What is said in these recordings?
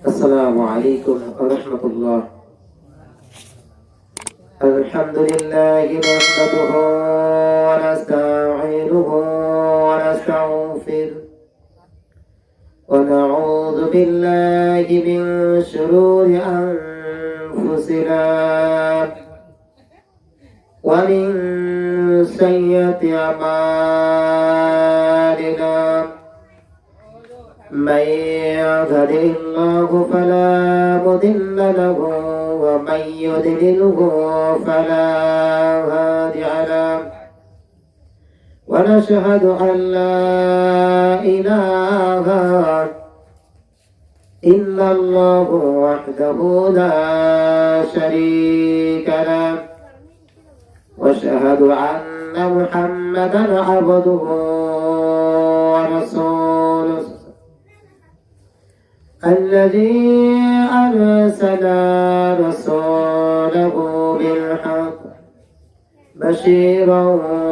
السلام عليكم ورحمة الله. الحمد لله نحمده ونستعينه ونستغفره ونعوذ بالله من شرور أنفسنا ومن سيئات أعمالنا. من يهده الله فلا مضل له ومن يضلله فلا هادي له. ونشهد أن لا إله إلا الله وحده لا شريك له. واشهد أن محمدا عبده ورسوله الذي أرسل رسوله بالحق بشيرا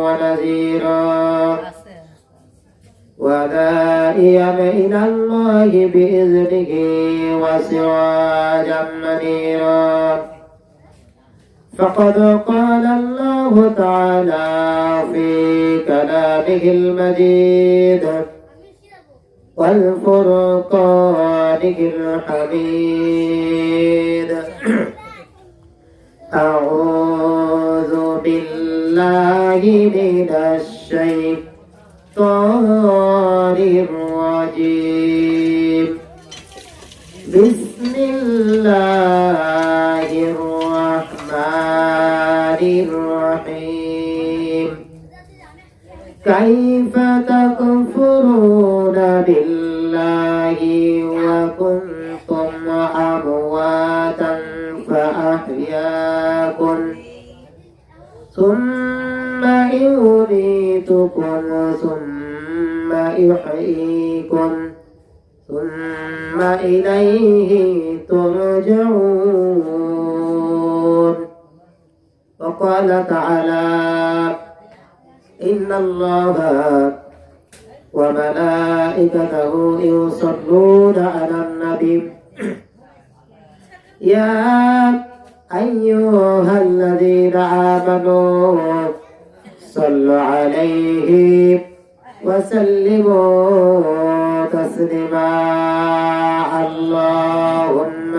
ونذيرا وداعيا إلى الله بإذنه وسراجا منيرا. فقد قال الله تعالى في كلامه المجيد والفرقانه الحميد. أعوذ بالله من الشيطان الرجيم. بسم الله الرحمن الرحيم. كيف تكفرون بالله وكنتم أمواتا فأحياكم ثم يميتكم ثم يحييكم ثم إليه ترجعون. وقال تعالى إن الله وملائكته يصلون على النبي يا أيها الذين آمنوا صلوا عليه وسلموا تسليما. اللهم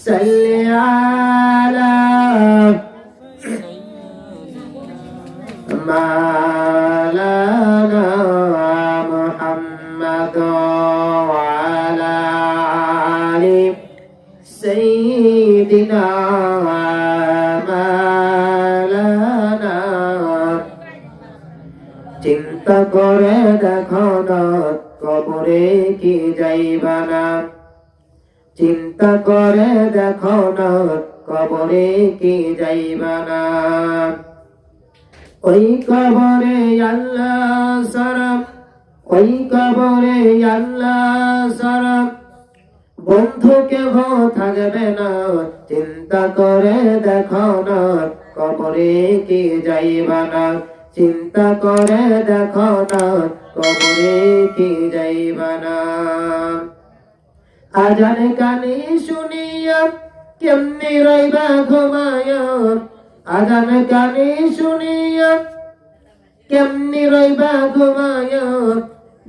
صل على مولانا محمد وعلى آل سيدنا مولانا. চিন্তা করে দেখো না কবরে কি যাইবা না। চিন্তা করে দেখো না কবরে কি যাইবা না। ওই কবরে আল্লাহ সারা, ওই কবরে আল্লাহ সারা বন্ধু কেহ থাকবে না। চিন্তা করে দেখো না কবরে কি যাইবা না। চিন্তা করে দেখো না কবরে কি যাইবা না। আজান কানে শুনিয়া কেমনি রইবা ঘুমায়া। আজান কানে শুনিয়া কেমনি রইবা ঘুমায়া।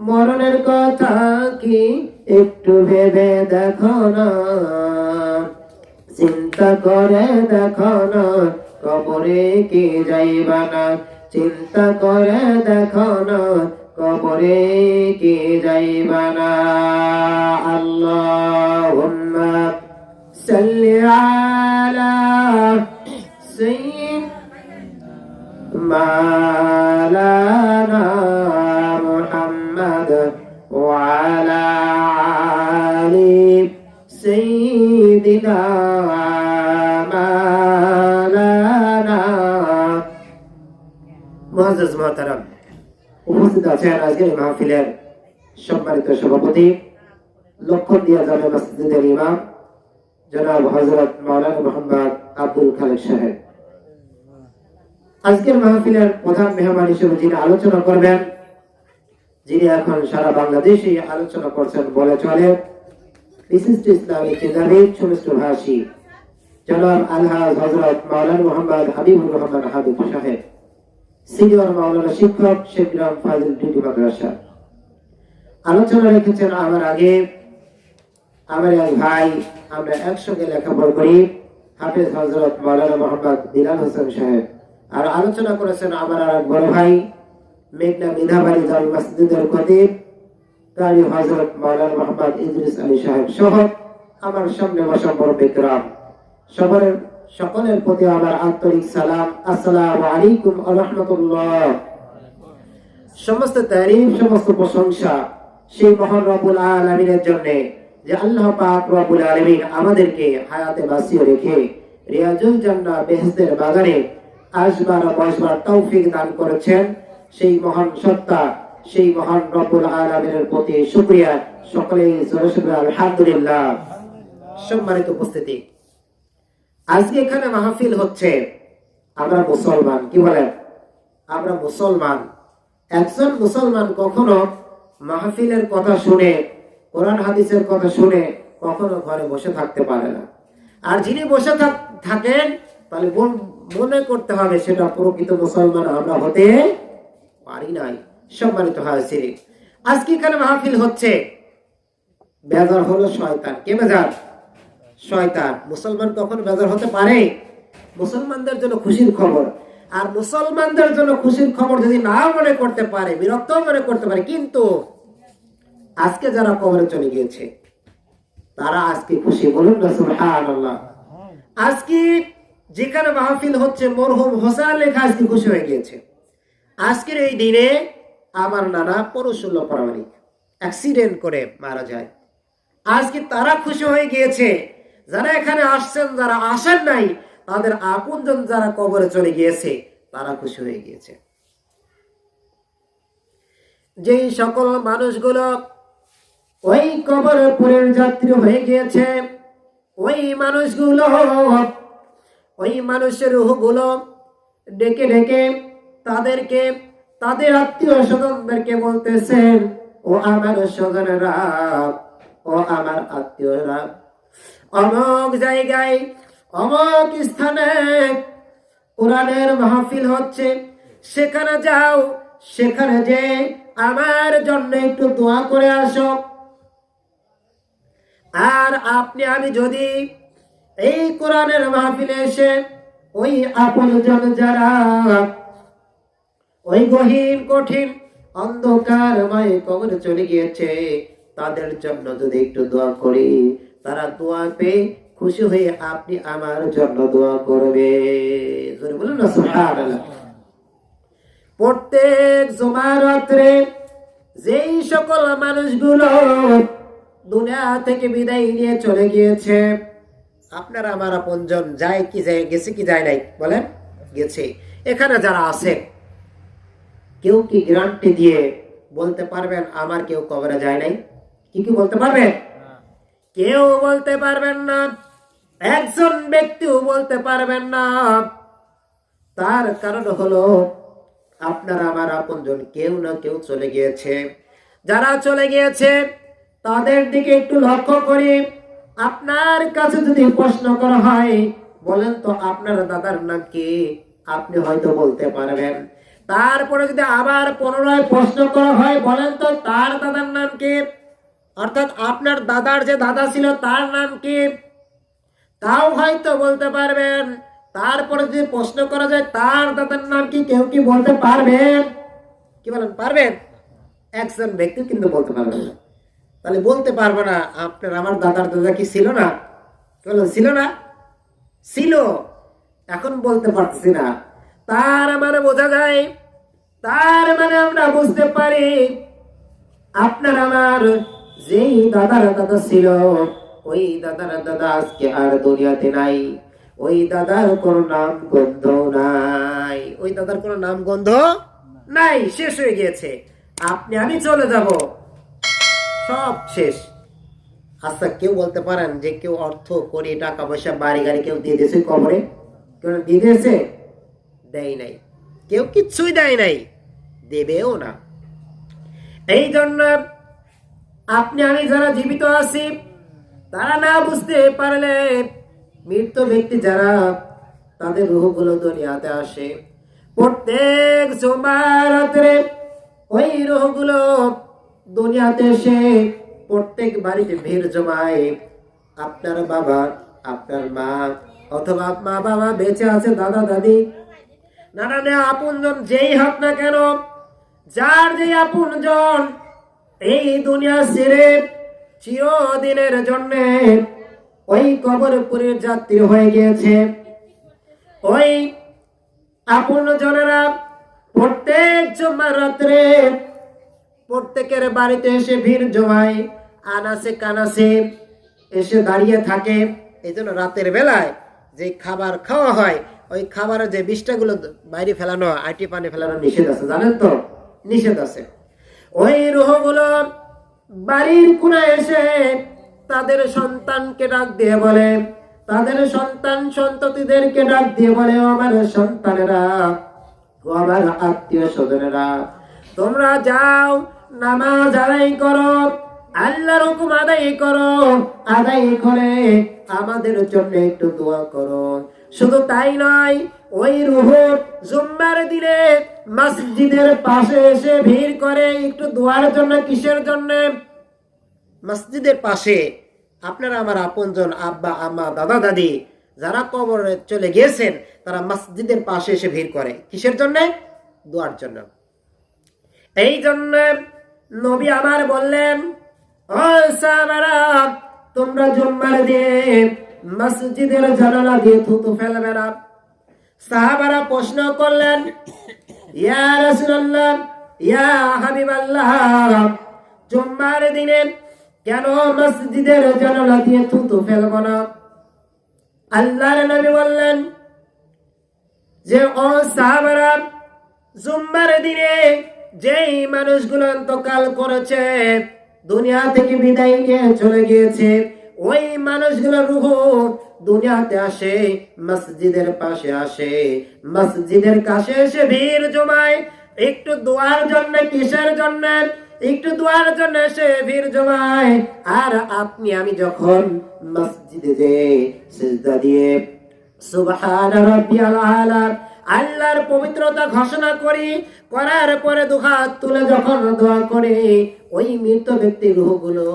মরণের কথা কি একটু ভেবে দেখো না। চিন্তা করে দেখো না কবরে কি যাইবা না। চিন্তা করে দেখো না কবরে কি যাইবা না। আল্লাহুম্মা সাল্লি আলা مولانا محمد وعلى آل سيدنا مولانا. মুআজ্জাজ মুহতারাম, উপস্থিত আছেন আজকের মাহফিলের সম্মানিত সভাপতি লক্ষণদিয়া জামে মসজিদের ইমাম জনাব হযরত মাওলানা মুহাম্মদ আব্দুল খালেক সাহেব। আজকের মাহফিলের প্রধান মেহমান হিসেবে যিনি আলোচনা করবেন, যিনি এখন সারা বাংলাদেশে আলোচনা করছেন বলে চলে, বিশিষ্ট ইসলামী চিন্তাবিদ সুমিষ্ট ভাষী জনাব আলহাজ হযরত মাওলানা মোহাম্মদ হাবিবুর রহমান হাবিব সাহেব, সিনিয়র মাওলানা শিক্ষক, শেখগ্রাম ফাজিল ডিগ্রি মাদ্রাসা। আলোচনা রেখেছেন আমার আগে আমার এক ভাই, আমরা একসঙ্গে লেখাপড়া করি, হাফেজ হযরত মাওলানা মোহাম্মদ বিলাল হোসেন সাহেব। আর আলোচনা করেছেন আমার আর এক বড় ভাই, মেঘনা মিধাবাড়ি জামে মসজিদের খতিব কারি হযরত মাওলানা মোহাম্মদ ইদ্রিস আলী সাহেব সহ আমার সামনে বসা মুরব্বিকরাম, সকলের প্রতি আমার আন্তরিক সালাম। আসসালামু আলাইকুম ওয়া রাহমাতুল্লাহ। সমস্ত তারিফ, সমস্ত প্রশংসা সেই মহান রব্বুল আলামিনের জন্য, যে আল্লাহ পাক রব্বুল আলামিন আমাদেরকে হায়াতে বাঁচিয়ে রেখে রিয়াজুল জান্নাহ বেহেশতের বাগানে আসবার বসবার তৌফিক দান করেছেন। সেই মহান সত্তা, সেই মহান রব্বুল আলামিনের প্রতি শুকরিয়া। সকলেই জোরে জোরে আলহামদুলিল্লাহ। সম্মানিত উপস্থিতি, আজকে এখানে মাহফিল হচ্ছে, আমরা মুসলমান, কি বলেন, আমরা মুসলমান। একজন মুসলমান কখনো মাহফিলের কথা শুনে, কোরআন হাদিসের কথা শুনে কখনো ঘরে বসে থাকতে পারে না। আর যিনি বসে থাকেন, তাহলে মনে করতে হবে সেটা প্রকৃত মুসলমান আমরা হতে পারি নাই। সম্মানিত হাজির, আজকে এখানে মাহফিল হচ্ছে, বেজার হলো শয়তান। কে বেজার? শয়তান। মুসলমান কখন বেজার হতে পারে? মুসলমানদের জন্য খুশির খবর। আর মুসলমানদের জন্য খুশির খবর যদি না মনে করতে পারে, বিরক্ত মনে করতে পারে, কিন্তু আজকে যারা কবরে চলে গিয়েছে তারা আজকে খুশি, বলুন না সুবহানাল্লাহ। আজকে যেখানে মাহফিল হচ্ছে, মরহুম হোসেন লেখা আজকে খুশি হয়ে গিয়েছে। আজকের এই দিনে আমার নানা পরশুল্লাহ পারামানিক অ্যাক্সিডেন্ট করে মারা যায়। আজকে তারা খুশি হয়ে গিয়েছে। যারা এখানে আসছেন, যারা আসেন নাই, তাদের আপনজন যারা কবরে চলে গিয়েছে তারা খুশি হয়ে গিয়েছে। যেই সকল মানুষগুলো ওই কবরের পরের যাত্রী হয়ে গিয়েছে, ওই মানুষগুলো, ওই মানুষের রূহগুলো ডেকে ডেকে তাদেরকে, তাদের আত্মীয় স্বজনদেরকে বলতেছেন, ও আমার স্বজনেরা, ও আমার আত্মীয়রা, অমুক জায়গায় অমুক স্থানে কোরআনের মাহফিল হচ্ছে, সেখানে যাও, সেখানে যে আমার জন্য একটু দোয়া করে আসো। আর আপনি আমি যদি এই কোরআনের মাহফিলে এসে ওই আপনজন যারা ওই গহীন কঠিন অন্ধকারময় কবরে চলে গিয়েছে, তাদের জন্য যদি একটু দোয়া করি, তারা দোয়া পেয়ে খুশি হয়ে আপনি আমার জন্য দোয়া করবে। বলুন না সুবহানাল্লাহ। প্রত্যেক জুমার রাত্রে যেই সকল মানুষগুলো দুনিয়া থেকে বিদায় নিয়ে চলে গিয়েছে, আপনার আমার আপনজন যায় কি, যায় গেছে কি যায় নাই, বলেন গেছে। এখানে যারা আছে, কেউ কি গ্যারান্টি দিয়ে বলতে পারবেন আমার কেউ কবরে যায় নাই? কি কি বলতে পারবেন? কেউ বলতে পারবেন না। একজন ব্যক্তিও বলতে পারবেন না। তার কারণ হলো আপনার আমার আপনজন কেউ না কেউ চলে গিয়েছে। যারা চলে গিয়েছে তাদের দিকে একটু লক্ষ্য করি। আপনার কাছে যদি প্রশ্ন করা হয়, বলেন তো আপনার দাদার নাম কি, আপনি হয়তো বলতে পারবেন। তারপরে যদি আবার পুনরায় প্রশ্ন করা হয়, বলেন তো তার দাদার নাম কি, অর্থাৎ আপনার দাদার যে দাদা ছিল তার নাম কি, তাও হয়তো বলতে পারবেন। তারপরে যদি প্রশ্ন করা যায় তার দাদার নাম কি, কেউ কি বলতে পারবেন? কি বলেন, পারবেন? একজন ব্যক্তি কিন্তু বলতে পারবেন না। তাহলে বলতে পারবো না আপনার আমার দাদার দাদা কি ছিল না? ছিল না? ছিল, এখন বলতে পারছি না। তার মানে বোঝা যায়, তার মানে আমরা বুঝতে পারি আপনার আমার যেই দাদার দাদা ছিল, ওই দাদার দাদা আজকে আর দুনিয়াতে নাই। ওই দাদার কোন নাম গন্ধ নাই, ওই দাদার কোন নাম গন্ধ নাই, শেষ হয়ে গিয়েছে। আপনি আমি চলে যাব, সব শেষ। আচ্ছা, কেউ বলতে পারেন যে কেউ অর্থ কোটি টাকা পয়সা বাড়ি গাড়ি কেউ দিয়ে দিয়েছে কবরে? কেউ দিয়ে দিয়েছে? দেয় নাই, কেউ কিচ্ছুই দেয় নাই, দেবেও না। এই জন্য আপনি আমি যারা জীবিত আছি, তারা না বুঝতে পারলে মৃত ব্যক্তি যারা তাদের রূহগুলো দুনিয়াতে আসে প্রত্যেক জুমার রাতে, ওই রূহগুলো দুনিয়াতে এসে প্রত্যেক বাড়িতে ভিড় জমায়। আপনার বাবা, আপনার মা, অথবা মা বাবা বেঁচে আছে, দাদা দাদি, নানা না আপনজন যেই হোক না কেন, যার যে আপনজন এই দুনিয়া ছেড়ে চিরদিনের জন্য ওই কবরপুরের যাত্রী হয়ে গিয়েছে, ওই আপনজনেরা প্রত্যেক জুমার রাত্রে প্রত্যেকের বাড়িতে এসে ভিড় জমায়, আনাসে কানাসে এসে দাঁড়িয়ে থাকে। এই জন্য রাতের বেলায় যে খাবার খাওয়া হয়, ওই খাবারের যে বিষ্ঠাগুলো বাইরে ফেলানো, আইটি পানি ফেলানো নিষেধ আছে, জানেন তো? নিষেধ আছে। ওই রূহগুলো বাড়ির কোনায় এসে তাদের সন্তানকে ডাক দিয়ে বলে, তাদের সন্তান সন্ততিদেরকে ডাক দিয়ে বলে, ও আমার সন্তানেরা, ও আমার আত্মীয় স্বজনেরা, তোমরা যাও নামাজ আদায় করো, আল্লাহর হুকুম আদায় করো, আদায় করে আমাদের জন্য একটু দোয়া করো। শুধু তাই নয়, ওই রূহ জুম্মার দিনে মসজিদের পাশে এসে ভিড় করে একটু দোয়ার জন্য। কিসের জন্য? মসজিদের পাশে আপনারা আমার আপনজন, আব্বা আম্মা দাদা দাদি যারা কবরে চলে গিয়েছেন, তারা মসজিদের পাশে এসে ভিড় করে। কিসের জন্য? দোয়ার জন্য। এই জন্য নবী আমার বললেন, ও সাহাবারা, তোমরা জুম্মার দিয়ে মসজিদের জানালা দিয়ে থুতু ফেলবে না। সাহাবারা প্রশ্ন করলেন, ইয়া রাসূলুল্লাহ, ইয়া হাবিবাল্লাহ, জুম্মার দিনে কেন মসজিদের জানালা দিয়ে থুতু ফেলব না? আল্লাহর নবী বললেন যে, ও সাহাবারা, জুম্মার দিনে যেই মানুষগুলো ইন্তকাল করেছে, দুনিয়া থেকে বিদায় নিয়ে চলে গিয়েছে, ওই মানুষগুলোর রূহ দুনিয়াতে আসে, মসজিদের পাশে আসে, মসজিদের কাছে এসে ভিড় জমায় একটু দোয়ার জন্য। কিসের জন্য? একটু দোয়ার জন্য এসে ভিড় জমায়। আর আপনি আমি যখন মসজিদে যে সিজদা দিয়ে সুবহান রাব্বিয়াল আলা, আল্লাহর পবিত্রতা ঘোষণা করি, করার পরে দুহাত তুলে যখন দোয়া করি, ওই মৃত ব্যক্তির রূহগুলো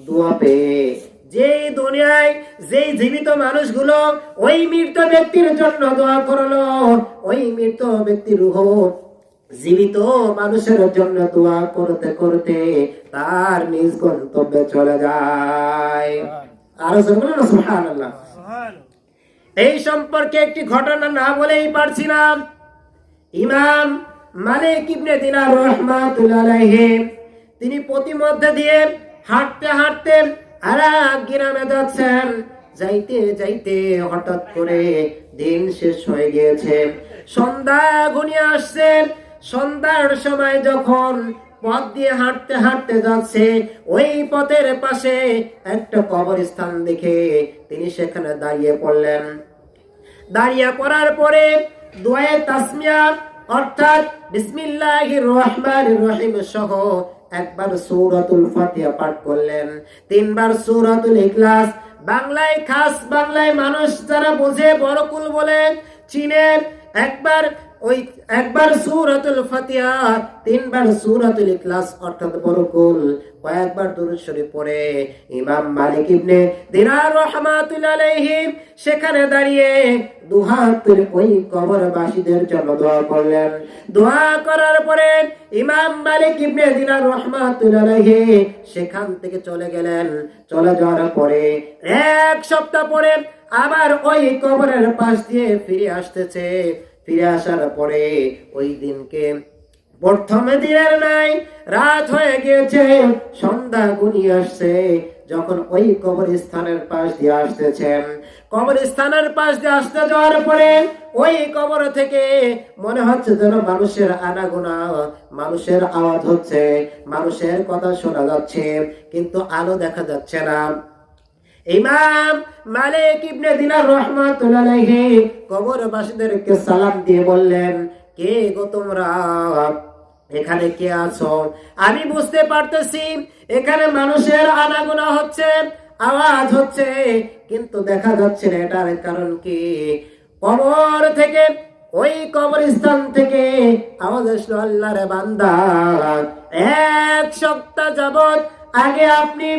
দোয়া পেয়ে যে দুনিয়ায় যেই জীবিত মানুষগুলো ওই মৃত ব্যক্তির জন্য দোয়া করলো, ওই মৃত ব্যক্তির রূহ জীবিত মানুষের জন্য দোয়া করতে করতে তার নিজ গন্তব্যে চলে যায়। আর সুবহানাল্লাহ। এই সম্পর্কে একটি ঘটনা না বলেই পারছি না। ইমাম মালিক ইবনে দিনার রাহমাতুল্লাহ আলাইহি, তিনি প্রতিমধ্যে দিয়ে হাঁটতে হাঁটতে আরেক গ্রামে যাচ্ছেন। যাইতে যাইতে হঠাৎ করে দিন শেষ হয়ে গিয়েছে, সন্ধ্যা ঘনিয়ে আসছে। সন্ধ্যার সময় যখন পথ দিয়ে হাঁটতে হাঁটতে যাচ্ছে, ওই পথের পাশে একটা কবরস্থান দেখে তিনি সেখানে দাঁড়িয়ে পড়লেন। দাঁড়িয়ে পড়ার পরে দোয়া তাসমিয়া অর্থাৎ বিসমিল্লাহির রহমানির রহিম সহ একবার সূরাতুল ফাতিহা পাঠ করলেন, তিনবার সূরাতুল ইখলাস। বাংলায়, খাস বাংলায় মানুষ যারা বোঝে, বড়কুল বলে চিনেন, একবার সূরাতুল ফাতিহা, তিনবার সূরাতুল ইখলাস অর্থাৎ বড়কুল, কয়েকবার দুরূদ শরীফ পড়ে ইমাম মালিক ইবনে দিনার রাহমাতুল্লাহ আলাইহি সেখানে দাঁড়িয়ে দুহাত তুলে ওই কবরবাসীদের জন্য দোয়া করলেন। দোয়া করার পরে ইমাম মালিক ইবনে দিনার রাহমাতুল্লাহ আলাইহি সেখান থেকে চলে গেলেন। চলে যাওয়ার পরে এক সপ্তাহ পরে আবার ওই কবরের পাশ দিয়ে ফিরে আসতেছে। ফিরে আসার পরে ওই দিনকে প্রথমে দিনের নাই, রাত হয়ে গিয়েছে, সন্ধ্যা ঘনিয়ে আসছে। যখন ওই কবরস্থানের পাশ দিয়ে আসতেছেন, কবরস্থানের পাশ দিয়ে আসতে যাওয়ার পরে ওই কবর থেকে মনে হচ্ছে যেন মানুষের আনাগোনা, মানুষের আওয়াজ হচ্ছে, মানুষের কথা শোনা যাচ্ছে, কিন্তু আলো দেখা যাচ্ছে না। ইমাম মালিক ইবনে দিনার রাহমাতুল্লাহ আলাইহি কবরবাসীদেরকে সালাম দিয়ে বললেন, কে গো তোমরা? এখানে কে আছো? আমি বুঝতে পারতেছি এখানে মানুষের আনাগোনা হচ্ছে, আওয়াজ হচ্ছে, কিন্তু দেখা যাচ্ছে না। এটার কারণ কি? কবর থেকে, ওই কবরস্থান থেকে আওয়াজ আসলো, আল্লাহর বান্দা, 1 সপ্তাহ যাবত আগে আপনি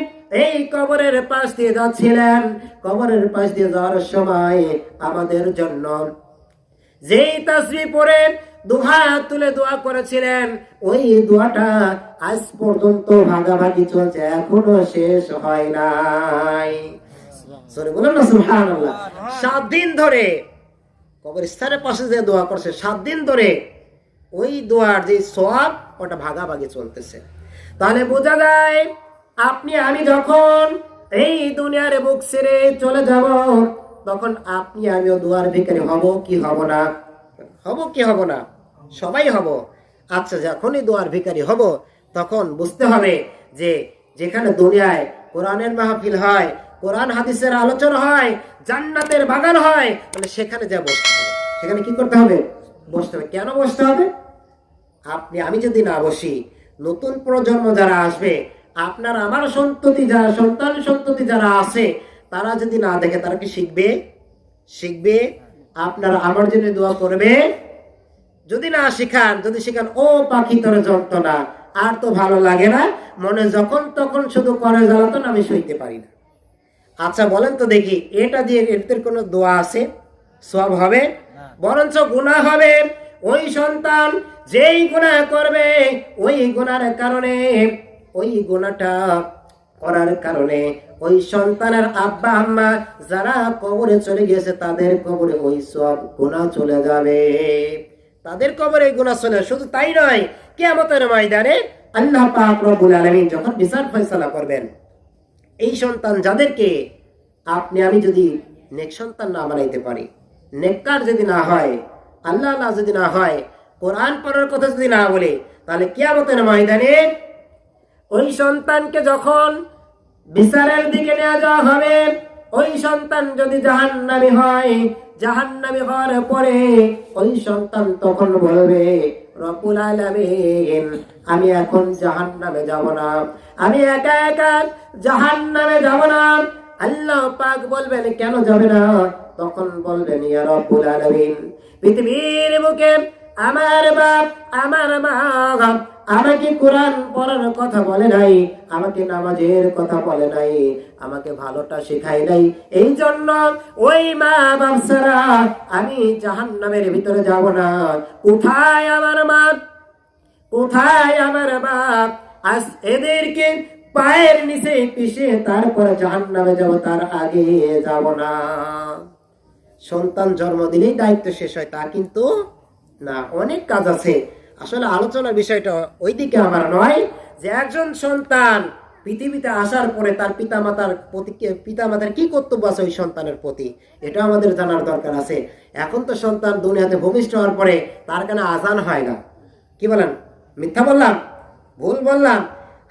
এই কবরের পাশ দিয়ে যাচ্ছিলেন, কবরের পাশ দিয়ে যাওয়ার সময় আমাদের জন্য যেই তাসবিহ পড়ে দুহাত তুলে দোয়া করেছিলেন, ওই দোয়াটা আজ পর্যন্ত ভাগাভাগি চলছে, এখনো শেষ হয় নাই। সরে বলেন না সুবহানাল্লাহ। 7 দিন ধরে কবরস্থানের পাশে যে দোয়া করছে, 7 দিন ধরে ওই দোয়ার যে সওয়াব, ওটা ভাগাভাগি চলতেছে। তাহলে বোঝা যায়, আপনি আমি যখন এই দুনিয়ার বুক ছেড়ে চলে যাব, তখন আপনি আমিও দুয়ার ভিখারি হব কি হব না? হব কি হব না? সবাই হব। আচ্ছা, যখনই দুয়ার ভিখারি হব, তখন বুঝতে হবে যে যেখানে দুনিয়ায় কোরআনের মাহফিল হয়, কোরআন হাদিসের আলোচনা হয়, জান্নাতের বাগান হয়, তাহলে সেখানে যা বসতে হবে। সেখানে কি করতে হবে? বসতে হবে। কেন বসতে হবে? আপনি আমি যদি না বসি, নতুন প্রজন্ম যারা আসবে, আপনার আমার সন্ততি যারা, সন্তান সন্ততি যারা আছে, তারা যদি না দেখে, তারা কি শিখবে? শিখবে। আপনারা আমার জন্য দোয়া করবে। যদি না শিখান, যদি শিখান ও পাখি তোর যন্ত্রণা, আর তো ভালো লাগে না, মনে যখন তখন শুধু করে জ্বালাতন, আমি সইতে পারি না। আচ্ছা বলেন তো দেখি, এটা দিয়ে এর কোনো দোয়া আছে? সওয়াব হবে? বরঞ্চ গুনাহ হবে। ওই সন্তান যেই গুনাহ করবে, ওই গুনার কারণে, ওই গুনাহটা করার কারণে ওই সন্তানের আব্বা আম্মা যারা কবরে চলে গেছে, তাদের কবরে ওই সব গুনাহ চলে যাবে। তাদের কবরে গুনাহ চলে। শুধু তাই নয়, কিয়ামতের ময়দানে আল্লাহ পাক রব্বুল আলামিন যখন বিচার ফয়সালা করবেন, এই সন্তান যাদেরকে আপনি আমি যদি নেক সন্তান না বানাইতে পারি, নেককার যদি না হয়, আল্লাহ যদি না হয়, কোরআন পড়ার কথা যদি না বলে, তাহলে কিয়ামতের ময়দানে ওই সন্তানকে যখন বিচারের দিকে নিয়ে যাওয়া হবে, ওই সন্তান যদি জাহান্নামী হয়, জাহান্নামী হওয়ার পরে ওই সন্তান তখন বলবে, রব্বুল আলামিন, আমি এখন জাহান্নামে যাব না, আমি একা একা জাহান্নামে যাব না। আল্লাহ পাক বলবেন, কেন যাবে না? তখন বলবেন, ইয়া রব্বুল আলামিন, পৃথিবীর বুকে আমার বাপ, আমার মা আমাকে কোরআন পড়ার কথা বলে নাই, আমাকে নামাজের কথা বলে নাই, আমাকে ভালোটা শেখায় নাই, এই জন্য ওই মা বাপ ছাড়া আমি জাহান্নামের ভিতরে যাব না। কোথায় আমার মা, কোথায় আমার বাপ? আজ এদেরকে পায়ের নিচে পিষে তারপরে জাহান্নামে যাব, তার আগে যাব না। সন্তান জন্ম দিলেই দায়িত্ব শেষ হয় তা কিন্তু না, অনেক কাজ আছে। আসলে আলোচনার বিষয়টা ওইদিকে আমার নয়, যে একজন সন্তান পৃথিবীতে আসার পরে তার পিতামাতার প্রতি, পিতামাতার কি কর্তব্য আছে ওই সন্তানের প্রতি, এটা আমাদের জানার দরকার আছে। এখন তো সন্তান দুনিয়াতে ভূমিষ্ঠ হওয়ার পরে তার কেন আজান হয় না? কি বলেন? মিথ্যা বললাম? ভুল বললাম?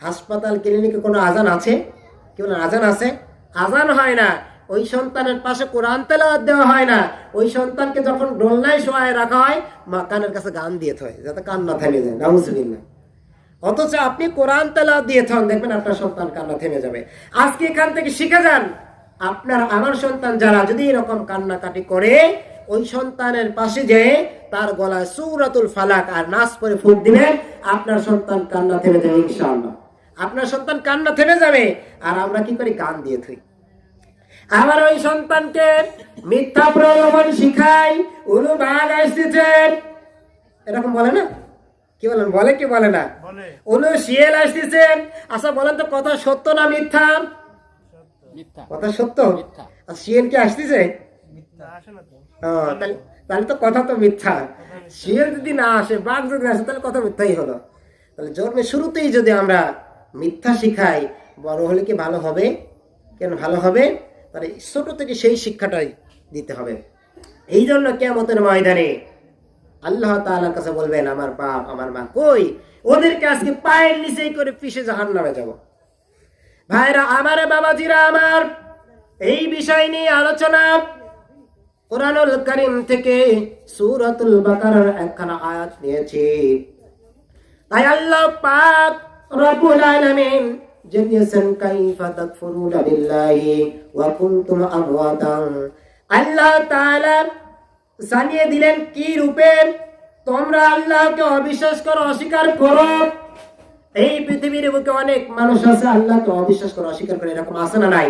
হাসপাতাল ক্লিনিকে কোনো আজান আছে? কি বলেন? আজান আছে? আজান হয় না। ওই সন্তানের পাশে কোরআন তেলাওয়াত দেওয়া হয় না। ওই সন্তানকে যখন দোলনায় শোয়ায় রাখা হয়, মা কানের কাছে গান দিয়ে হয়, যাতে কান্না থেমে যায়। নাউজুবিল্লাহ। অথচ আপনি কোরআন তেলাওয়াত দিয়ে থাকেন, দেখবেন আপনার সন্তান কান্না থেমে যাবে। আজকে এখান থেকে শিখে যান, আপনার আমার সন্তান যারা যদি এরকম কান্নাকাটি করে, ওই সন্তানের পাশে যেয়ে তার গলায় সূরাতুল ফালাক আর নাস পরে ফুঁক দিবেন, আপনার সন্তান কান্না থেমে যাবে ইনশাআল্লাহ। আপনার সন্তান কান্না থেমে যাবে। আর আমরা কি করি? গান দিয়ে থই। আবার ওই সন্তানকে মিথ্যা প্রলোভন শিখাই, উলু বাঘ আসতেছেন, এরকম বলে না? কি বলেন? বলে কি বলে না? উলু শিয়াল আসতেছেন। আচ্ছা বলেন তো, কথা সত্য না মিথ্যা? কথা সত্য। আর শিয়াল কি আসতেছে? তাহলে তো কথা তো মিথ্যা। শিয়াল যদি না আসে, বাঘ যদি আসে, তাহলে কথা মিথ্যাই হলো। তাহলে জন্মের শুরুতেই যদি আমরা মিথ্যা শিখাই, বড় হলে কি ভালো হবে? কেন ভালো হবে? তাহলে ছোট থেকে সেই শিক্ষাটাই দিতে হবে। এই জন্য কিয়ামতের ময়দানে আল্লাহ তাআলার কাছে বলবেন, আমার বাপ আমার মা কই? ওদেরকে আজকে পায়ের নিচেই করে পিষে জাহান্নামে যাব। ভাইরা আমার, বাবাজিরা আমার, এই বিষয় নিয়ে আলোচনা কোরআনুল কারীম থেকে সূরাতুল বাকারার একখানা আয়াত নিয়েছি। তাই আল্লাহ পাক রব্বুল আলামিন জানিয়েছেন কাইফা তাকফুরুনা বিল্লাহি ওয়া কুনতুম আমওয়াতান। আল্লাহ তাআলা জানিয়ে দিলেন কি রূপে তোমরা আল্লাহকে অবিশ্বাস করো, অস্বীকার করো। এই পৃথিবীর বুকে অনেক মানুষ আছে আল্লাহকে অবিশ্বাস করে অস্বীকার করে, এরকম আছে না নাই?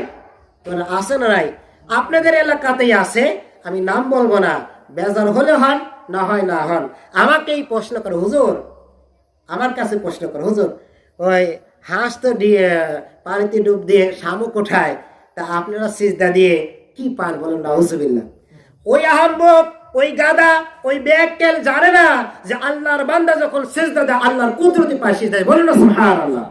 আছে না নাই? আপনাদের এলাকাতেই আছে, আমি নাম বলবো না, বেজার হলে হন, না হয় না হন। আমাকেই প্রশ্ন করে হুজুর, আমার কাছে প্রশ্ন করে হুজুর, ওই হাঁস তো পানিতে ডুব দিয়ে শামুক ওঠায়, তা আপনারা সিজদা দিয়ে কি পান বলেন? নাউজুবিল্লাহ। ওই আহম্মক, ওই গাদা, ওই ব্যাককেল জানে না যে আল্লাহর বান্দা যখন সিজদা দেয় আল্লাহর কুদরতি পায় সিজদায়, বলেন না সুবহানাল্লাহ।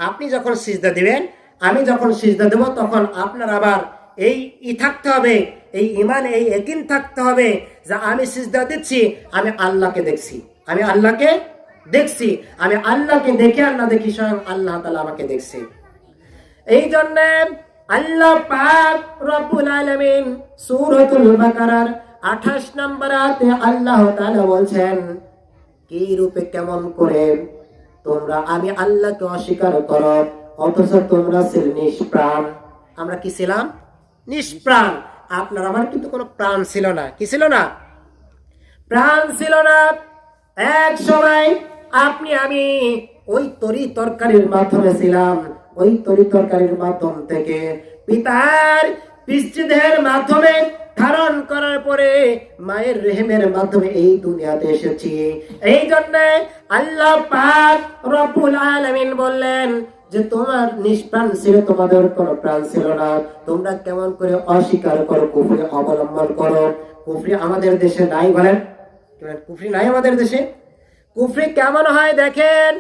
আপনি যখন সিজদা দিবেন, আমি যখন সিজদা দেব, তখন আপনার আবার এই থাকতে হবে, এই ঈমান, এই ইয়াকিন থাকতে হবে যে আমি সিজদা দিচ্ছি, আমি আল্লাহকে দেখছি, আমি আল্লাহকে দেখছি, আমি আল্লাহকে দেখে আর না দেখি স্বয়ং আল্লাহ তাআলা আমাকে দেখছে। এই জন্য আল্লাহ পাক রব্বুল আলামিন সূরাতুল বাকারার 28 নম্বর আয়াতে আল্লাহ তাআলা বলছেন, কি রূপে কেমন করে তোমরা আমি আল্লাহকে অস্বীকার করো, অথচ তোমরা ছিলে নিষ্প্রাণ। আমরা কি ছিলাম? নিষ্প্রাণ। আপনার আমার কিন্তু কোনো প্রাণ ছিল না। কি ছিল না? প্রাণ ছিল না। এক সময় আপনি আমি ওই তরি তরকারির মাধ্যমে ছিলাম, ওই তরি তরকারির মাধ্যম থেকে পিতার পিতৃদেহের মাধ্যমে ধারণ করার পরে মায়ের রেহেমের মাধ্যমে এই দুনিয়াতে এসেছি। এই জন্য আল্লাহ পাক রব্বুল আলামিন বললেন যে তোমার নিষ্প্রাণ ছিল, তোমাদের কোনো প্রাণ ছিল না, তোমরা কেমন করে অস্বীকার করো, কুফরি অবলম্বন করো। কুফরি আমাদের দেশে নাই, বলেন কুফরি নাই আমাদের দেশে? কুফরি কেমন হয় দেখেন,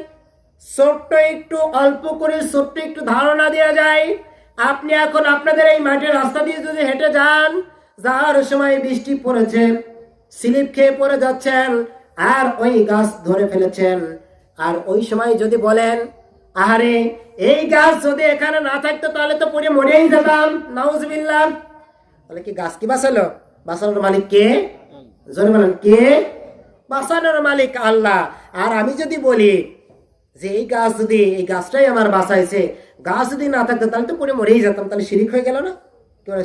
ছোট্ট একটু অল্প করে ছোট্ট একটু ধারণা দেওয়া যায়। আপনি এখন আপনাদের এই মাঠের রাস্তা দিয়ে যদি হেঁটে যান, যাওয়ার সময় বৃষ্টি পড়েছে, স্লিপ খেয়ে পড়ে যাচ্ছেন, আর ওই গাছ ধরে ফেলেছেন, আর ওই সময় যদি বলেন আহারে এই গাছ যদি এখানে না থাকতো তাহলে তো পড়ে মরেই যেতাম, নাউজুবিল্লাহ, তাহলে কি গাছ কি বাঁচালো? বাঁচানোর মালিক কে? জোরে বলেন কে? বাঁচানোর মালিক আল্লাহ। আর আমি যদি বলি যে এই গাছ যদি, এই গাছটাই আমার বাঁচাইছে, গাছ যদি না থাকতো তাহলে তো পড়ে মরেই যেতাম, তাহলে শিরিক হয়ে গেল না?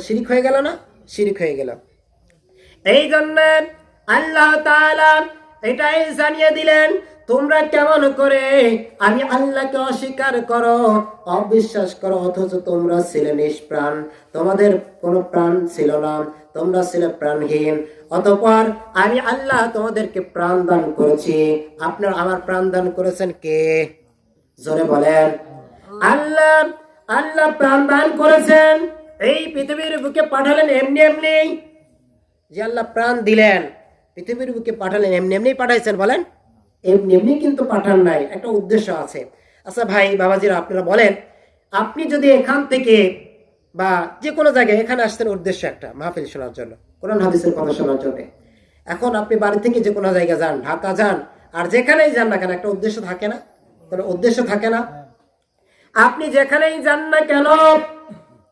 শিরিক হয়ে গেল না? শিরিক হয়ে গেল। এই জন্য আল্লাহ তাআলা এটাই জানিয়ে দিলেন, তোমরা কেমন করে আমি আল্লাহকে অস্বীকার করো, অবিশ্বাস করো, অথচ তোমরা ছিলে নিষ্প্রাণ, তোমাদের কোনো প্রাণ ছিল না, তোমরা ছিলে প্রাণহীন। অতঃপর আমি আল্লাহ তোমাদেরকে প্রাণ দান করেছি। আপনার আমার প্রাণ দান করেছেন কে? জোরে বলেন। আল্লাহ। আল্লাহ প্রাণ দান করেছেন, এই পৃথিবীর বুকে পাঠালেন এমনি এমনি। যে আল্লাহ প্রাণ দিলেন, পৃথিবীর বুকে পাঠালেন এমনি এমনি পাঠাইছেন? বলেন এমনি এমনি কিন্তু পাঠান নাই, একটা উদ্দেশ্য আছে। আচ্ছা ভাই বাবাজিরা, আপনারা বলেন, আপনি যদি এখান থেকে বা যে কোনো জায়গায় এখানে আসতেন উদ্দেশ্য একটা, মাহফিল শোনার জন্য, কোরআন হাদিসের কথা শোনার জন্য। এখন আপনি বাড়ি থেকে যে কোনো জায়গায় যান, ঢাকা যান, আর যেখানেই যান না কেন একটা উদ্দেশ্য থাকে না? কোনো উদ্দেশ্য থাকে না? আপনি যেখানেই যান না কেন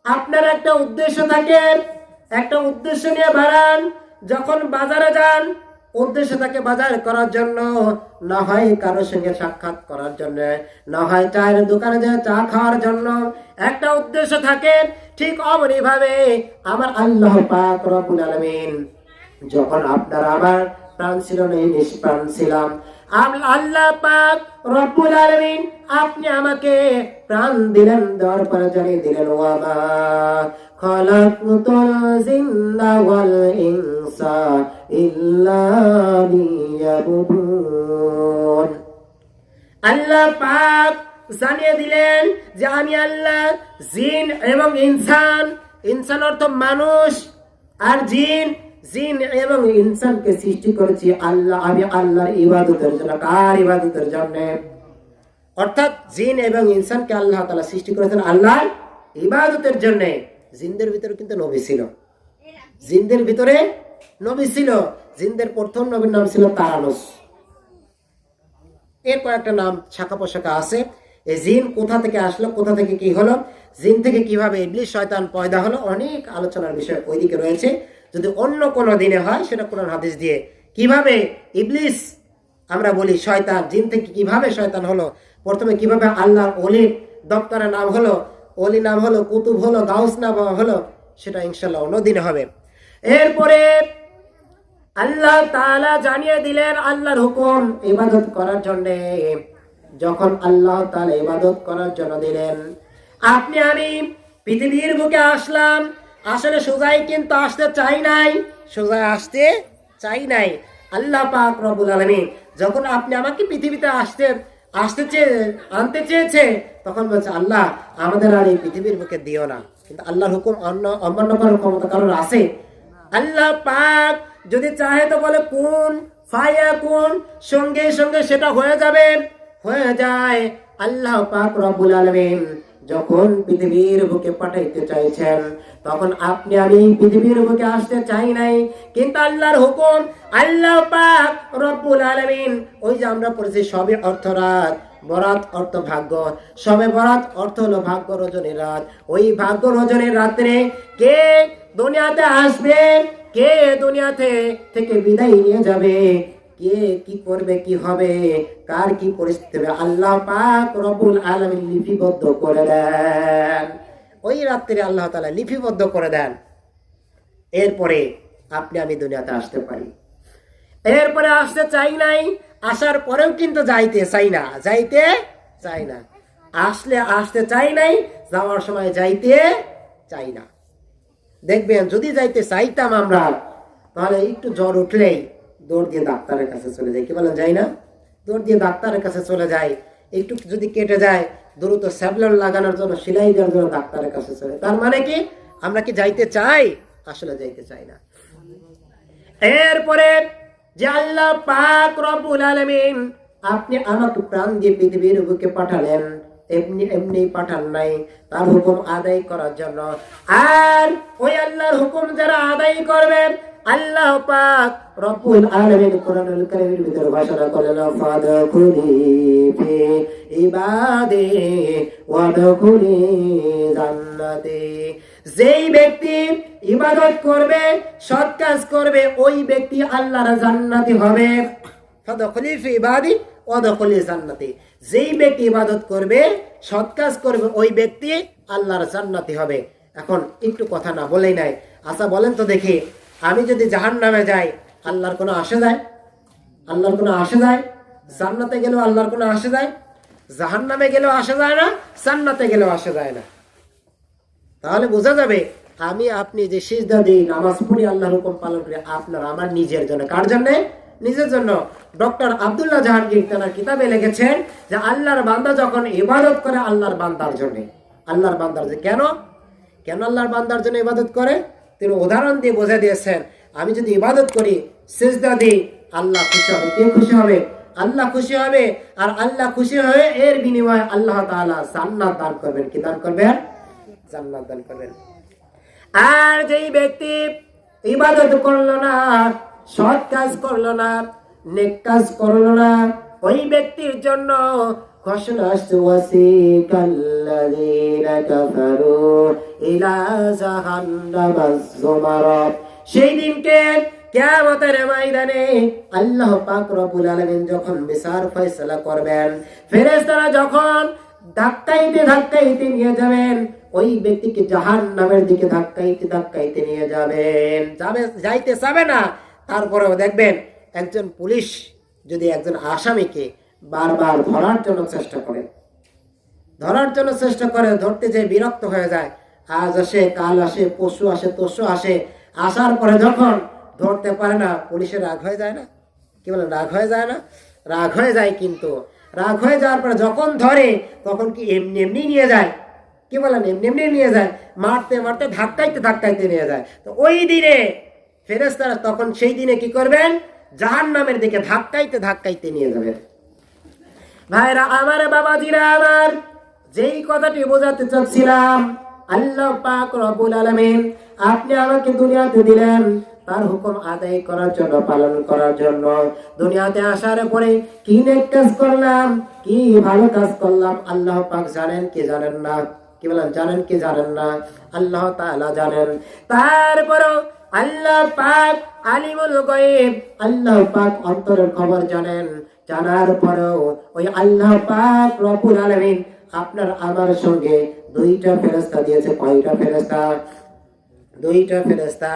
আপনার একটা উদ্দেশ্য থাকে, একটা উদ্দেশ্য নিয়ে বাড়ান। যখন বাজারে যান, উদ্দেশ্য থাকে বাজার করার জন্য, না হয় কারোর সঙ্গে সাক্ষাৎ করার জন্য, না হয় চায়ের দোকানে যায় চা খাওয়ার জন্য, একটা উদ্দেশ্য থাকে। ঠিক অমনি ভাবে আমার আল্লাহ পাক রব্বুল আলামিন যখন আপনার আমার প্রাণ ছিল না, নিষ্প্রাণ ছিলাম, আল্লাহ পাক রব্বুল আলামিন আপনি আমাকে প্রাণ দিলেন, দেওয়ার পরে জানিয়ে দিলেন ওয়ামা খালাকুতুল জিন্না ওয়াল ইনসা ইল্লা লিয়াবুদুন। আল্লাহ পাক জানিয়ে দিলেন যে আমি আল্লাহ জিন এবং ইনসান, ইনসান অর্থ মানুষ, আর জিন, জিন এবং ইনসানকে সৃষ্টি করেছি আল্লাহ, আমি আল্লাহর ইবাদতের জন্য। কার ইবাদতের জন্য? অর্থাৎ জিন এবং ইনসানকে আল্লাহ তাআলা সৃষ্টি করেছেন আল্লাহর ইবাদতের জন্য। জিনদের ভিতরে কিন্তু নবী ছিল, জিনদের ভিতরে নবী ছিল। জিনদের প্রথম নবীর নাম ছিল তারানুস। এর কয়েকটা নাম শাখা প্রশাখা আছে। এই জিন কোথা থেকে আসলো, কোথা থেকে কি হলো, জিন থেকে কিভাবে ইবলিস শয়তান পয়দা হলো, অনেক আলোচনার বিষয় ওইদিকে রয়েছে। যদি অন্য কোনো দিনে হয় সেটা কোরআন হাদিস দিয়ে, কিভাবে ইবলিস আমরা বলি শয়তান, জিন থেকে কিভাবে শয়তান হলো, প্রথমে কিভাবে আল্লাহর ওলির দপ্তরের নাম হলো, অলি নাম হলো, কুতুব হলো, গাউস নাম হলো, সেটা ইনশাল্লাহ অন্যদিন হবে। এরপরে আল্লাহ তাআলা জানিয়ে দিলেন আল্লাহর হুকুম ইবাদত করার জন্য। যখন আল্লাহ তাআলা ইবাদত করার জন্য দিলেন, আপনি আমি পৃথিবীর বুকে আসলাম, আসলে সোজাই কিন্তু আসতে চাই নাই, সোজা আসতে চাই নাই। আল্লাহ পাক রব্বুল আলামিন যখন আপনি আমাকে পৃথিবীতে আনতে চেয়েছে, তখন বলছে আল্লাহ আমাদের আর এই পৃথিবীর বুকে দিও না। কিন্তু আল্লাহর হুকুম অমান্য করার ক্ষমতা কারোর আছে? আল্লাহ পাক যদি চাহে তো বলে কুন ফায়াকুন, সঙ্গে সঙ্গে সেটা হয়ে যাবে, হয়ে যায়। আল্লাহ পাক রব্বুল আলামিন যখন পৃথিবীর বুকে পাঠাইতে চাইছেন, তখন আপনি আমি পৃথিবীর বুকে আসতে চাই নাই, কিন্তু আল্লাহর হুকুম আল্লাহ পাক রব্বুল আলামিন, ওই যে আমরা পড়েছি সবে অর্থ রাত, বরাত অর্থ ভাগ্য, সবে বরাত অর্থ হলো ভাগ্য রজনীর রাত। ওই ভাগ্য রজনীর রাত্রে কে দুনিয়াতে আসবে, কে দুনিয়াতে থেকে বিদায় নিয়ে যাবে, কে কি করবে, কি হবে, কার কি পরিস্থিতি হবে, আল্লাহ পাক রব্বুল আলামিন লিপিবদ্ধ করে দেন। ওই রাত্রে আল্লাহ তাআলা লিপিবদ্ধ করে দেন। এরপরে আপনি আমি দুনিয়াতে আসতে পারি। এরপরে আসতে চাই নাই, আসার পরেও কিন্তু যাইতে চাই না, যাইতে চাই না। আসতে চাই নাই, যাওয়ার সময় যাইতে চাই না। দেখবেন যদি যাইতে চাইতাম আমরা, তাহলে একটু জ্বর উঠলেই দৌড় দিয়ে ডাক্তারের কাছে চলে যাই, কি বলেন, যাই না? দৌড় দিয়ে ডাক্তারের কাছে চলে যাই। একটু যদি কেটে যায়, দ্রুত স্যাবলন লাগানোর জন্য, সেলাই দেওয়ার জন্য ডাক্তারের কাছে চলে। তার মানে কি আমরা কি যাইতে চাই? আসলে যাইতে চাই না। এরপরে যে আল্লাহ পাক রব্বুল আলামিন আপনি আমাকে প্রাণ দিয়ে পৃথিবীর বুকে পাঠালেন, এমনি এমনি পাঠান নাই, তার হুকুম আদায় করার জন্য। আর ওই আল্লাহর হুকুম যারা আদায় করবেন, আল্লাহ পাক রব্বুল আলামিন কোরআনুল কারীমের ভিতরে ঘোষণা করলেন, ফাদখুলি ফি ইবাদি ওয়াদখুলি জান্নাতি। যেই ব্যক্তি ইবাদত করবে, সৎ কাজ করবে, ওই ব্যক্তি আল্লাহর জান্নাতি হবে। ফাদখুলি ফি ইবাদি ওয়াদখুলি জান্নাতি। যেই ব্যক্তি ইবাদত করবে, সৎ কাজ করবে, ওই ব্যক্তি আল্লাহর জান্নাতি হবে। এখন একটু কথা না বলেই নাই। আচ্ছা বলেন তো দেখি, আমি যদি জাহান্নামে যাই, আল্লাহর কোনো আসে যায়? আল্লাহর কোনো আসে যায়? জান্নাতে গেলেও আল্লাহর কোনো আসে যায়? জাহান্নামে গেলেও আসে যায় না, জান্নাতে গেলেও আসে যায় না। তাহলে বোঝা যাবে আমি আপনি যে সিজদা দিই, নামাজ পড়ি, আল্লাহর হুকুম পালন করি, আপনার আমার নিজের জন্য। কার জন্য? নিজের জন্য। ডক্টর আব্দুল্লাহ জাহাঙ্গীর তার কিতাবে লিখেছেন যে আল্লাহর বান্দা যখন ইবাদত করে, আল্লাহর বান্দার জন্য। আল্লাহর বান্দার জন্য কেন? কেন আল্লাহর বান্দার জন্য ইবাদত করে? তিনি উদাহরণ দিয়ে বোঝা দিয়েছেন, আমি যদি ইবাদত করি, সিজদা দিই, আল্লাহ খুশি হবে। কে খুশি হবে? আল্লাহ খুশি হবে। আর আল্লাহ খুশি হয়ে এর বিনিময়ে আল্লাহ তাআলা জান্নাত দান করবেন। কি দান করবেন? জান্নাত দান করবেন। আর যেই ব্যক্তি ইবাদত করলো না, সৎ কাজ করলো না, নেক কাজ করলো না, ওই ব্যক্তির জন্য ঘোষণা আসছে, ওয়াসিকাল্লাযীনা কাফারু ইলা জাহান্নামা যুমারা। সেই দিনকে কিয়ামতের ময়দানে আল্লাহ পাক রব্বুল আলামিন যখন বিচার ফয়সালা করবেন, ফেরেশতারা যখন ধাক্কাইতে ধাক্কাইতে নিয়ে যাবেন, ওই ব্যক্তিকে জাহান্নামের দিকে ধাক্কাইতে ধাক্কাইতে নিয়ে যাবেন। যাইতে চাবে না। তারপরেও দেখবেন একজন পুলিশ যদি একজন আসামিকে বারবার ধরার জন্য চেষ্টা করে, ধরতে যে বিরক্ত হয়ে যায়, আজ আসে কাল আসে, পশু আসে, তসু আসে, আসার পরে যখন ধরতে পারে না, পুলিশের রাগ হয়ে যায় না? কি বলেন, রাগ হয়ে যায় না? রাগ হয়ে যায়। কিন্তু রাগ হয়ে যাওয়ার পরে যখন ধরে, তখন কি এমনি এমনি নিয়ে যায়? কি বলেন, এমনি এমনি নিয়ে যায়? মারতে মারতে ধাক্কাইতে ধাক্কাইতে নিয়ে যায়। তো ওই দিনে ফেরেশতারা তখন সেই দিনে কি করবেন? জাহান্নামের দিকে ধাক্কাইতে ধাক্কাইতে নিয়ে যাবেন। ভাইরা আমার, বাবাজিরা আমার, যেই কথাটি বোঝাতে চাচ্ছিলাম, আল্লাহ পাক রব্বুল আলামিন আপনি আমাকে দুনিয়াতে দিলেন তার হুকুম আদায় করার জন্য, পালন করার জন্য। দুনিয়াতে আসার পরে কি নেক কাজ করলাম, কি ভালো কাজ করলাম, আল্লাহ পাক জানেন কি জানেন না? কি বলেন, জানেন কি জানেন না? আল্লাহ তাআলা জানেন। তারপরও আল্লাহ পাক আলিমুল গায়ব, আল্লাহ পাক অন্তরের খবর জানেন। জানার পরেও ওই আল্লাহ পাক রব্বুল আলামিন আপনার আমার সঙ্গে দুইটা ফেরেশতা দিয়েছে। কয়টা ফেরেশতা? দুইটা ফেরেশতা।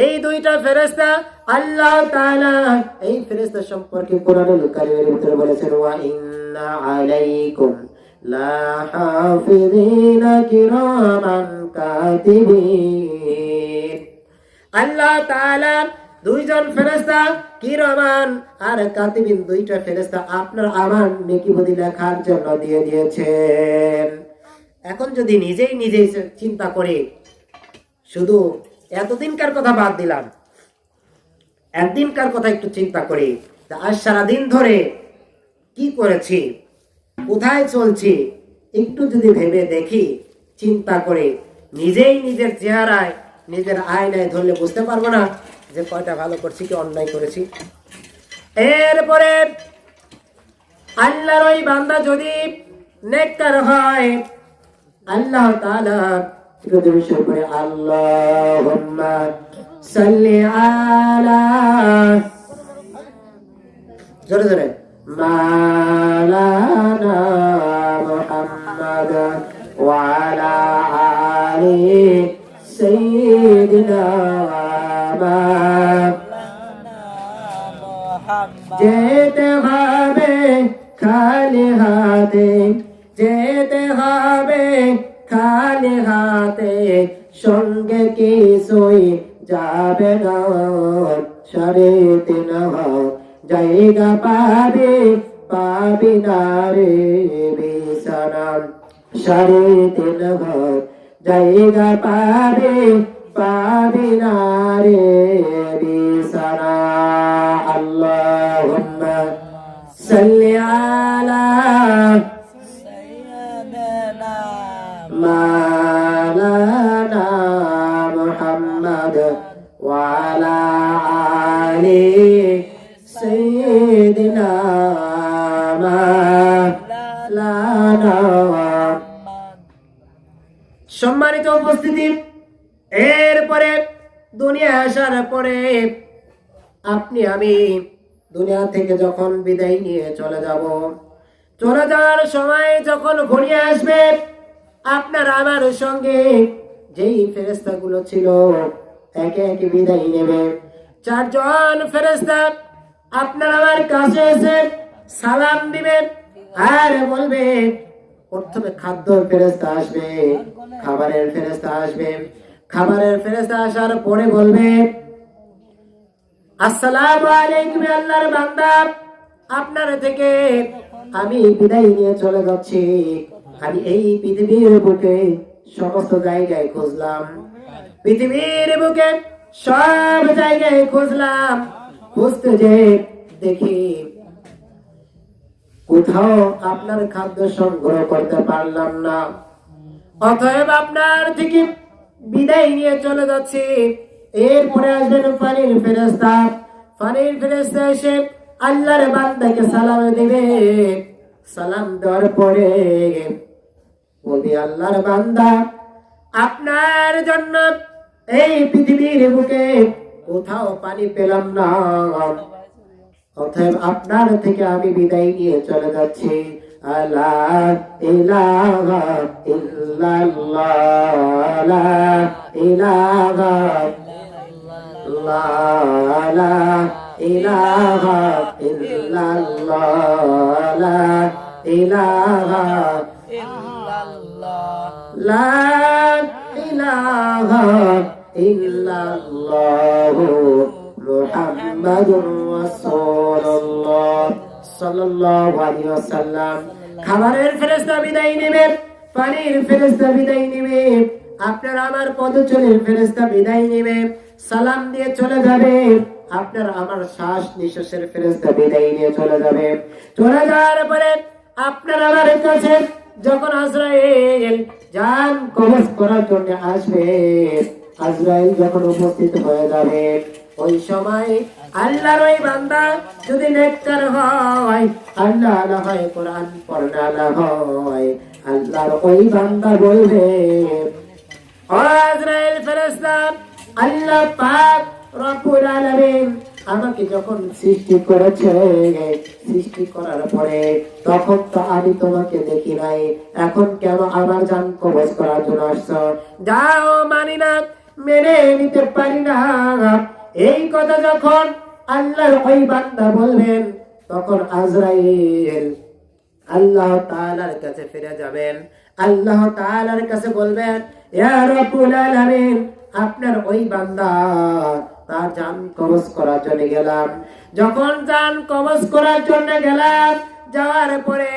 এই দুইটা ফেরেশতা আল্লাহ তাআলা এই ফেরেশতা সম্পর্কে কোরআনুল কারীমের ভিতরে বলেছেন, ওয়া ইন্না আলাইকুম লা হাফিযিনা কিরামান কাতিবিন। আল্লাহ তাআলা দুইজন ফেরেশতা কিরামান আর কাতিবিন, দুইটা ফেরেশতা আপনার আমার নেকি বদি লেখার জন্য দিয়ে দিয়েছেন। এখন যদি নিজেই নিজেই চিন্তা করে, শুধু এতদিনকার কথা বাদ দিলাম, একদিনকার কথা একটু চিন্তা করি, আজ সারাদিন ধরে কি করেছি, কোথায় চলছি, একটু যদি ভেবে দেখি, চিন্তা করে নিজেই নিজের চেহারায় নিজের আয়নায় ধরলে বুঝতে পারবো না যে কয়টা ভালো করছি কি অন্যায় করেছি। এরপরে আল্লাহর ওই বান্দা যদি নেককার হয়, আল্লাহ তাআলা শুরু করে আল্লাহুম্মা সাল্লি আলা, জোরে জোরে, মাওলানা মুহাম্মাদ ওয়া আলা আলি সাইয়্যিদিনা যেতে হবে খালি হাতে, যেতে হবে খালি হাতে, সঙ্গে কিছুই যাবে না, সাড়ে তিন জায়গা পাবে, পাবি না রে বিছানা, সাড়ে তিন জায়গা পাবে, পাবি না রে বিছানা। আল্লাহুম্মা সাল্লি আলা মাওলানা মুহাম্মাদ ওয়া আলা আলি সাইয়্যিদিনা মাওলানা। সম্মানিত উপস্থিতি, এরপরে দুনিয়া আসার পরে আপনি আমি দুনিয়া থেকে যখন বিদায় নিয়ে চলে যাব, চলে যাওয়ার সময় যখন ঘনিয়ে আসবে, আপনার আমার সঙ্গে যেই ফেরেশতাগুলো ছিল একে একে বিদায় নেবে। চারজন ফেরেশতা আপনার আমার কাছে এসে সালাম দিবে আর বলবে, প্রথমে খাদ্য ফেরেশতা আসবে, খাবারের ফেরেশতা আসবে, খাবারের ফেরেশতা আসার পরে বলবে, আসসালামু আলাইকুম আল্লাহর বান্দা, আপনার থেকে আমি বিদায় নিয়ে চলে যাচ্ছি। আমি এই পৃথিবীর বুকে সমস্ত জায়গায় খুঁজলাম, পৃথিবীর বুকে সব জায়গায় খুঁজলাম, খুঁজতে যে দেখি কোথাও আপনার খাদ্য সংগ্রহ করতে পারলাম না। অতএব আপনার থেকে বিদায় নিয়ে চলে যাচ্ছি। এরপরে আসবেন পানির ফেরেশতা, পানির ফেরেশতা এসে আল্লাহর বান্দাকে সালাম দিবে। সালাম দেওয়ার পরে বলবে, আল্লাহর বান্দা, আপনার জন্য এই পৃথিবীর বুকে কোথাও পানি পেলাম না, অতএব আপনার থেকে আমি বিদায় নিয়ে চলে যাচ্ছি। লা ইলাহা ইল্লাল্লাহ, লা ইলাহা ইল্লাল্লাহ, লা ইলাহা ইল্লাল্লাহ, লা ইলাহা ইল্লাল্লাহ, লা ইলাহা ইল্লাল্লাহ মুহাম্মাদুর রাসূলুল্লাহ সাল্লাল্লাহু আলাইহি ওয়াসাল্লাম। খাবারের ফেরেশতা বিদায় নেবে, পানির ফেরেশতা বিদায় নেবে, আপনার আমার পদচলের ফেরেশতা বিদায় নেবে, সালাম দিয়ে চলে যাবে। আপনার আমার শ্বাস নিঃশ্বাসের ফেরেশতা বিদায় নিয়ে চলে যাবে। চলে যাওয়ার পরে আপনার আমার কাছে যখন আজরাইল জান কবজ করার জন্য আসবে, আজরাইল যখন উপস্থিত হয়ে যাবে, ওই সময় আল্লাহর ওই বান্দা যদি নেককার হয়, আল্লাহ আলা হয়, কোরআন পড়না আলা হয়, আল্লাহর ওই বান্দা বলবে, ও আজরাইল ফেরেশতা, আল্লাহ পাক রব্বুল আলামিন আমাকে যখন সৃষ্টি করেছে, সৃষ্টি করার পরে তখন তো আমি তোমাকে দেখি নাই, এখন কেন আমার জান কবজ করার জন্য আসছো? যাও, মানি না, মেনে নিতে পারি না। এই কথা যখন আল্লাহর ওই বান্দা বলবেন, তখন আজরাইল আল্লাহ তাআলার কাছে ফিরে যাবেন। আল্লাহ তাআলার কাছে বলবেন, ইয়া রাব্বুল আলামিন, আপনার ওই বান্দা তার জান কবজ করার জন্য গেলাম। যখন জান কবজ করার জন্য গেলাম, যাওয়ার পরে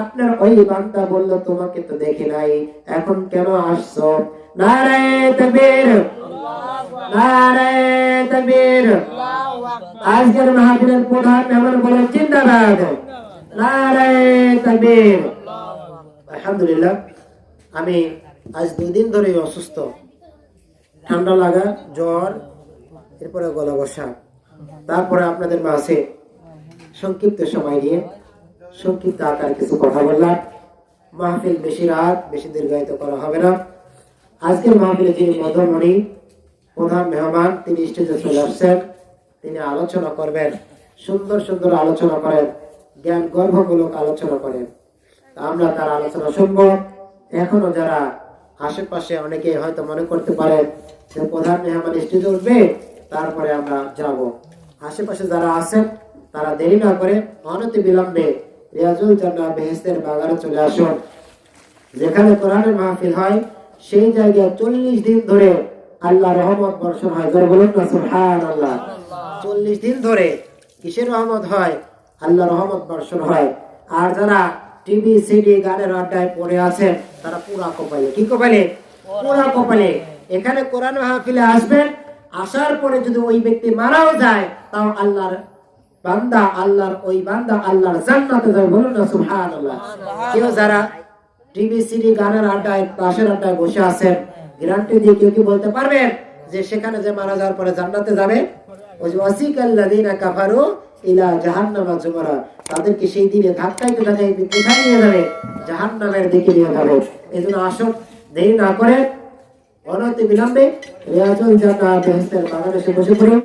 আপনার ওই বান্দা বলল, তোমাকে তো দেখি নাই, এখন কেন আসছো? নারায়ে তাকবীর, নারায়ে তাকবীর। আজকের মাহফিলের প্রধান মেহমান বলেন জিন্দাবাদ, নারায়ে তাকবীর। আলহামদুলিল্লাহ, আমি আজ 2 দিন ধরে অসুস্থ, ঠান্ডা লাগা, জ্বর, এরপরে গলা বসা। তারপরে আপনাদের মাঝে সংক্ষিপ্ত সময় নিয়ে সংক্ষিপ্ত আকার কিছু কথা বললাম। মাহফিল বেশি রাত, বেশি দীর্ঘায়িত করা হবে না। আজকের মাহফিলে যিনি মধ্যমণি প্রধান মেহমান, তিনি স্টেজে চলে আসছেন। তিনি আলোচনা করবেন, সুন্দর সুন্দর আলোচনা করেন, জ্ঞান গর্ভমূলক আলোচনা করেন। আমরা তার আলোচনা শুনব। এখনো যারা আশেপাশে, অনেকে হয়তো মনে করতে পারেন যে প্রধান মেহমান স্টেজে উঠবে, তারপরে আমরা যাব। আশেপাশে যারা আছেন তারা দেরি না করে অনতি বিলম্বে রিয়াজুল জান্নাহ বেহেশতের বাগানে চলে আসুন। যেখানে কোরআনের মাহফিল হয়, সেই জায়গায় 40 দিন ধরে আল্লাহ রহমত বর্ষণ হয়। যারা বলুন না সুবহানাল্লাহ। 40 দিন ধরে কিসের রহমত হয়? আল্লাহ রহমত বর্ষণ হয়। আর যারা টিভি, সিডি, গানের আড্ডায় পড়ে আছেন, তারা পুরা কপালে, কি কপালে? পুরা কপালে। এখানে কোরআন মাহফিলে আসবেন, আসার পরে যদি ওই ব্যক্তি মারাও যায়, তাও আল্লাহর বান্দা, আল্লাহর ওই বান্দা আল্লাহর জান্নাতে যাবে। বলুন না সুবহানাল্লাহ। কেউ যারা টিভি, সিডি, গানের আড্ডায়, তাসের আড্ডায় বসে আছেন, গ্যারান্টি দিয়ে কেউ কি বলতে পারবেন যে সেখানে যে মারা যাওয়ার পরে জান্নাতে যাবে? ওই যে ওয়াসিকাল্লাযীনা কাফারু ইলা জাহান্নামা যুমারা, তাদেরকে সেই দিনে ধাক্কাইতে ধাক্কাইতে কোথায় নিয়ে যাবে? জাহান্নামের দিকে নিয়ে যাবে। এজন্য আসুন, দেরি না করে অনতি বিলম্বে রিয়াজুল জান্নাহ বেহেশতের বাগানে এসে বসে পড়ুন।